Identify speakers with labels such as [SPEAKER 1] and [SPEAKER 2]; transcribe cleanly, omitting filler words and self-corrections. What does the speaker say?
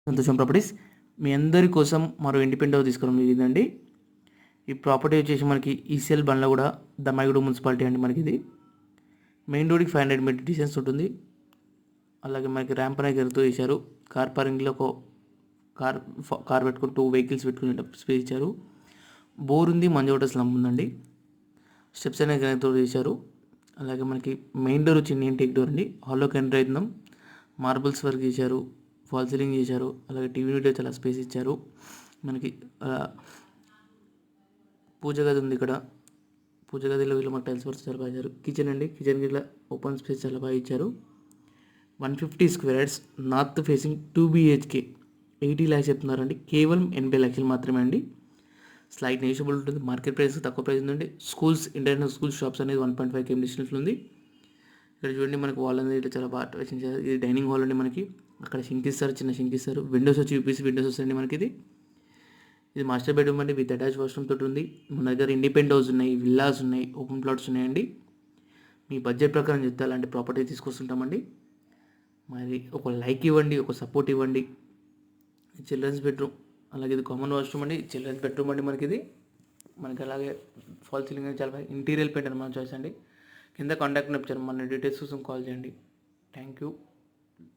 [SPEAKER 1] సంతోషం ప్రాపర్టీస్ మీ అందరి కోసం మరో ఇండిపెండెంట్ తీసుకురావడం జరిగిందండి. ఈ ప్రాపర్టీ వచ్చేసి మనకి ఈసీఎల్ బండ్లగూడ దమ్మాయిగూడ మున్సిపాలిటీ అండి. మనకి ఇది మెయిన్ రోడ్కి 500 మీటర్ డిస్టెన్స్ ఉంటుంది. అలాగే మనకి ర్యాంప్ అనేది ఎగురుతూ వేశారు. కార్ పార్కింగ్లో ఒక కార్ పెట్టుకుని 2 వెహికల్స్ పెట్టుకునే స్పేస్ ఇచ్చారు. బోర్ ఉంది, మంజోట స్లమ్ ఉందండి. స్టెప్స్ అనేది కనెక్ట్ చేశారు. అలాగే మనకి మెయిన్ డోర్ వచ్చి ఇండియన్ టేక్ డోర్ అండి. హాల్లోకి ఎంటర్ అవుతున్నాం. మార్బుల్స్ వర్క్ చేశారు, ఫాల్ సీలింగ్ చేశారు. అలాగే టీవీ యూనిట్ చాలా స్పేస్ ఇచ్చారు. మనకి పూజ గది ఉంది. ఇక్కడ పూజ గదిలో వీళ్ళు మాకు టైల్స్ వర్క్ చాలా బాగా ఇచ్చారు. కిచెన్ అండి, కిచెన్కి ఇట్లా ఓపెన్ స్పేస్ చాలా బాగా ఇచ్చారు. 150 square yards, north facing 2 BHK 80 lakhs చెప్తున్నారండి. కేవలం 80 లక్షలు మాత్రమే అండి. స్లైట్ నెగిషియబుల్ ఉంటుంది. మార్కెట్ ప్రైస్ తక్కువ ప్రైస్ ఉందండి. స్కూల్స్, ఇంటర్నేషనల్ స్కూల్ షాప్స్ అనేది 1.5 km డిస్టెన్స్లో ఉంది. ఇక్కడ చూడండి మనకి వాల్ అనేది ఇట్లా చాలా బాగా చేశారు. ఇది డైనింగ్ హాల్ అండి. మనకి అక్కడ షింక్ ఇస్తారు, చిన్న షింక్ ఇస్తారు. విండోస్ వచ్చి యూపీసీ విండోస్ వస్తాయండి మనకి. ఇది మాస్టర్ బెడ్రూమ్ అండి, విత్ అటాచ్ వాష్రూమ్ తోటి ఉంది. మన దగ్గర ఇండిపెండెంట్ హౌస్ ఉన్నాయి, విల్లాస్ ఉన్నాయి, ఓపెన్ ప్లాట్స్ ఉన్నాయండి. మీ బడ్జెట్ ప్రకారం చెప్తే అలాంటి ప్రాపర్టీ తీసుకొస్తుంటామండి. మరి ఒక లైక్ ఇవ్వండి, ఒక సపోర్ట్ ఇవ్వండి. చిల్డ్రన్స్ బెడ్రూమ్, అలాగే ఇది కామన్ వాష్రూమ్ అండి. చిల్డ్రన్స్ బెడ్రూమ్ అండి మనకి అలాగే ఫాల్ సీలింగ్ చాలా బాగా ఇంటీరియర్ పెయింట్ అని మన చాయిస్ అండి. కింద కాంటాక్ట్ నెంబర్ మన డీటెయిల్స్ కోసం కాల్ చేయండి. Thank you.